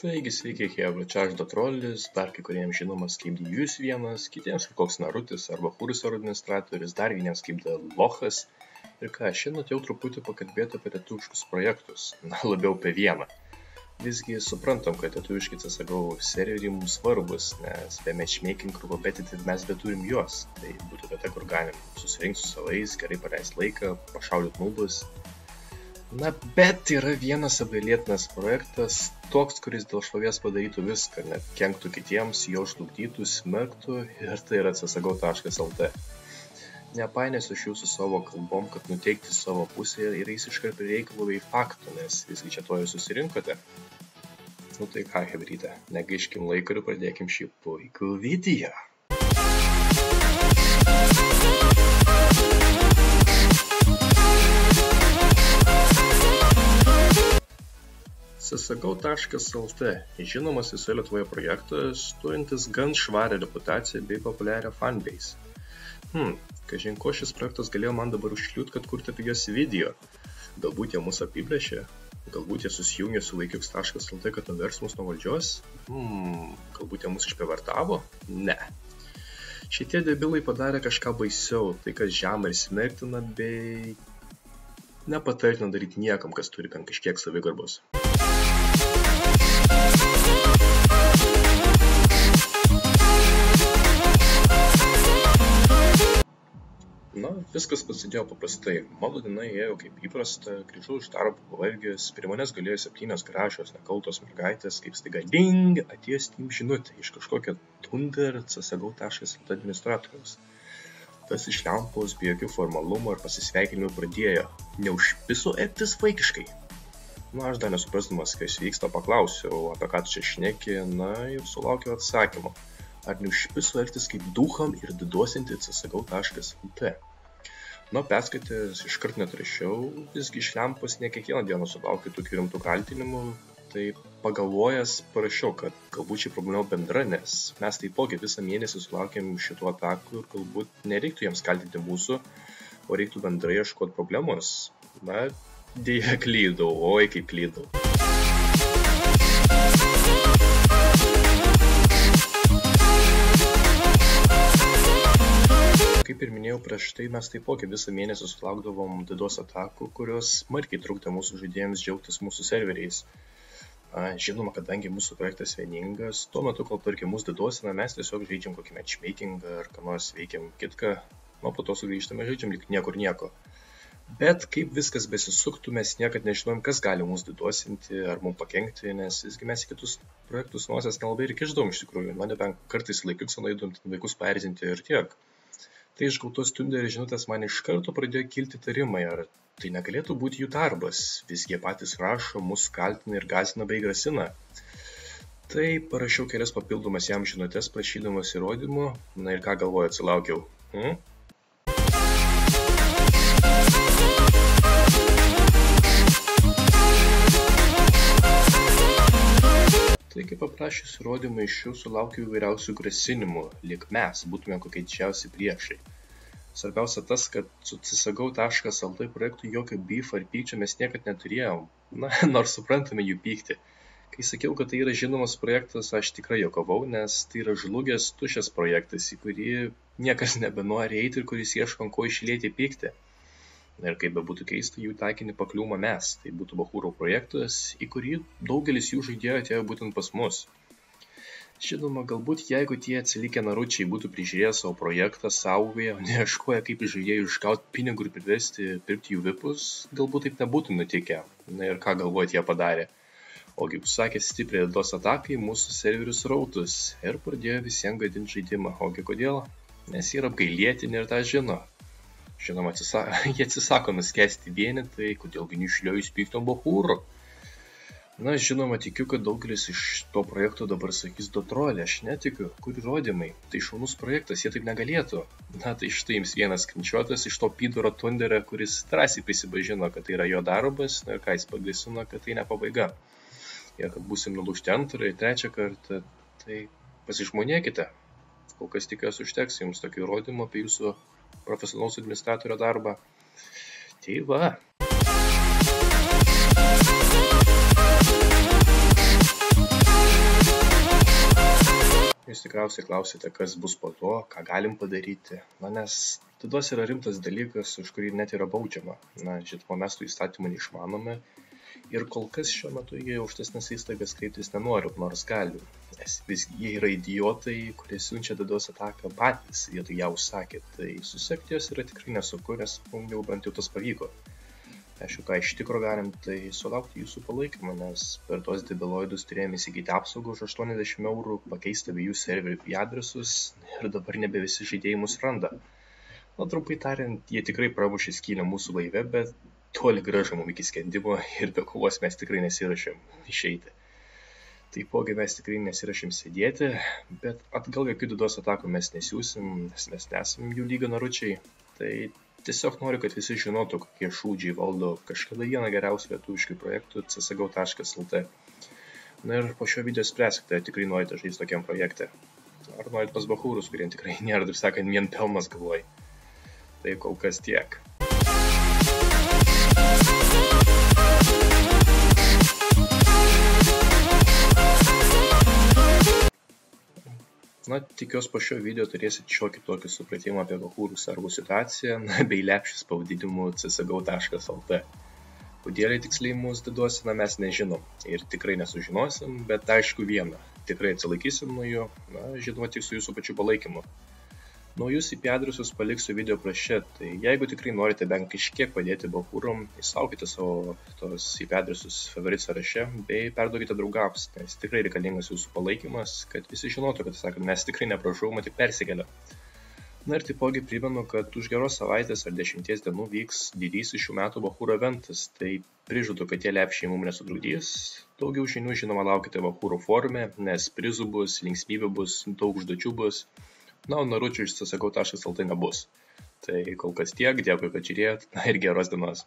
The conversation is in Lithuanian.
Taigi sveiki, chebra, čia aš Dotrolis, dar kai kuriems žinomas kaip Dijus1, kitiems kaip koks Narutis arba Kursor administratorius, dar vieniems kaip Lochas. Ir ką, šiandien jau truputį pakalbėti apie lietuviškus projektus, labiau apie vieną. Visgi suprantam, kad lietuviški CSGO serveriai mums svarbus, nes be matchmaking ir competitive mes beturim juos. Tai būtų vieta, kur galim susirinkti su savais, gerai praleisti laiką, pašaudyti nubus. Bet yra vienas apgailėtinas projektas, toks, kuris dėl šlovės padarytų viską, net kenktų kitiems, jo žlugdytų, smerktų, ir tai yra csgo.lt. Nepainėsiu aš jūsų savo kalbom, kad nuteikti savo pusėje ir eis iškart prie reikalų bei faktų, nes visgi čia to jau susirinkote. Tai ką, hebryte, negaiškim laiką ir pradėkim šį puikų video. csgo.lt žinomas visoje Lietuvoje projektas, turintis gan švarę reputaciją bei populiarią fanbase. Kažin ko šis projektas galėjo man dabar užkliūt, kad kurti pigios video. Galbūt jie mus apiplėšė, galbūt jie susijungė su laikiuks.lt, kad nuvers mus nuo valdžios. Galbūt jie mus išprievartavo? Ne. Šitie debilai padarė kažką baisiau, tai kas žemą ir smerktina, bei nepatartina daryti niekam, kas turi bent kažkiek savigarbos. Viskas prasidėjo paprastai. Mano diena ėjo kaip įprasta, grįžau iš darbo pavargęs, prie manęs galėjo 7 gražios nekaltos mergaitės, kaip staiga ding, atėjo Steam žinutė iš kažkokio Thunder csgo.lt administratoriaus. Tas iš lempos be jokių formalumo ir pasisveikinimų pradėjo. Neužpiso elgtis vaikiškai. Aš dar nesuprasdamas, kas vyksta, paklausiau, apie ką tu čia šneki, ir sulaukiau atsakymo. Ar neužpiso elgtis kaip ducham ir diduosinti csgo.lt. Perskaitęs iškart netrašiau, visgi iš lempos ne kiekvieną dieną sulaukiu tokių rimtų kaltinimų, tai pagalvojęs parašiau, kad galbūt ši problema bendra, nes mes taipogi visą mėnesį sulaukėm šitų atakų ir galbūt nereiktų jiems kaltinti mūsų, o reiktų bendrai ieškoti problemos. Deja klydau, oi kaip klydau. Kaip ir minėjau prieš tai, mes taipogi visą mėnesį sulaukdavom DDoS atakų, kurios smarkiai trukdė mūsų žaidėjams džiaugtis mūsų serveriais. Žinoma, kadangi mūsų projektas vieningas, tuo metu, kol tarkim mūsų DDoSina, mes tiesiog žaidžiam kokį matchmaking ar ką nors veikiam kitką, po to sugrįžtame žaidžiam lyg niekur nieko. Bet kaip viskas besisuktų, mes niekad nežinojom, kas gali mūsų DDoSinti ar mums pakenkti, nes visgi mes į kitus projektus nosies nelabai ir kišdavom iš tikrųjų, nebent kartais laikiuksą naidom vaikus paerzinti ir tiek. Tai iš gautos Thunder žinutės man iš karto pradėjo kilti tarimai, ar tai negalėtų būti jų darbas, visgi jie patys rašo, mus kaltina ir gąsdina bei grasina. Tai parašiau kelias papildomas jam žinutės prašydamas įrodymų, ir ką galvoju atsilaukiau. Taigi paprašęs įrodymą iš jų sulaukiau įvairiausių grasinimų, lyg mes būtume kokie didžiausi priešai. Svarbiausia tas, kad su csgo.lt projektu jokio beef ar pykčio mes niekad neturėjom, nors suprantame jų pyktį. Kai sakiau, kad tai yra žinomas projektas, aš tikrai juokavau, nes tai yra žlugęs tuščias projektas, į kurį niekas nebenori eiti ir kuris ieško ant ko išlieti pyktį. Ir kaip bebūtų keista, jų taikinį pakliūma mes, tai būtų Bachūro projektas, į kurį daugelis jų žaidėjų atėjo būtent pas mus. Žinoma, galbūt jeigu tie atsilikę naručiai būtų prižiūrėję savo projektą, saugoję, o neieškoję kaip iš žaidėjų išgauti pinigų ir priversti pirkti jų vipus, galbūt taip nebūtų nutikę. Ir ką galvojat jie padarė? Ogi užsakė stipriai DDoS atakai mūsų serverius rautus ir pradėjo visiems gadinti žaidimą. Ogi kodėl? Nes jie yra apgailėtini ir tą žino. Žinoma, jie atsisako nuskesti vieni, tai kodėlgi neišliojus pykti ant Bachūro. Žinoma, tikiu, kad daugelis iš to projekto dabar sakys Dotrolė, aš netikiu, kur įrodymai. Tai šaunus projektas, jie taip negalėtų. Tai štai jums vienas skrinčiuotas iš to pydoro Thunderio, kuris drąsiai prisipažino, kad tai yra jo darbas, ir ką jis pagrasino, kad tai ne pabaiga. Ir kad būsim nulūžti antrą ir trečią kartą, tai pasižmonėkite. Kol kas tikiuosi užteks jums tokių įrodymų apie jūsų profesionalaus administratorio darbą. Tai va. tikriausiai klausite, kas bus po to, ką galim padaryti. Nes Didos yra rimtas dalykas, už kurį net yra baudžiama. Žinoma, mes tų įstatymų neišmanome ir kol kas šiuo metu jie aukštesnės įstaigas kreiptis nenori, nors gali. Nes visgi jie yra idiotai, kurie siunčia Didos ataką patys, vietoj ją užsakė. Tai susekti jos yra tikrai nesunku, nes mums jau bent jau tas pavyko. Aišku, ką iš tikro galim, tai sulaukti jūsų palaikymą, nes per tos debiloidus turėjome įsigyti apsaugą už 80 €, pakeisti abiejų serverių adresus ir dabar nebe visi žaidėjai mus randa. Trumpai tariant, jie tikrai pramušė skylę mūsų laive, bet toli gražu mums iki skendimo ir be kovos mes tikrai nesirašėm išeiti. Taipogi mes tikrai nesirašėm sėdėti, bet atgal jokių Didos atakų mes nesiūsim, nes mes nesam jų lygio naručiai. Tai tiesiog noriu, kad visi žinotų, kokie šūdžiai valdo kažkada vieną geriausių lietuviškų projektų csgo.lt. Ir po šio video spręskite, ar tikrai norite žaisti tokiam projekte. Ar norite pas bachūrus, kurie tikrai nėra, taip sakant, vien pelnas galvoj. Tai kol kas tiek. Tikiuosi po šio video turėsit šiokį tokį supratimą apie bachūrų servų situaciją, bei lepšį pavadinimu csgo.lt. Kodėl tiksliai mus Didosina, mes nežinom ir tikrai nesužinosim, bet aišku viena, tikrai atsilaikysim nuo jų, žinoma tik su jūsų pačiu palaikymu. Naujus IP adresus paliksiu video apraše, tai jeigu tikrai norite bent kažkiek padėti bachūrom, įsaukite savo tos IP adresus favorit sąraše bei perduokite draugams, nes tikrai reikalingas jūsų palaikymas, kad visi žinotų, kad mes tikrai nepražuvome, tik persikeliam. Ir taipogi primenu, kad už geros savaitės ar 10 dienų vyks didysis šių metų bachūro eventas, tai prižadu, kad tie lepšiai mums nesutrukdys. Daugiau žinių žinoma laukite bachūro forume, nes prizų bus, linksmybių bus, daug užduočių bus. O naručių iš csgo.lt nebus. Tai kol kas tiek, dėkui, kad žiūrėjot ir geros dienos.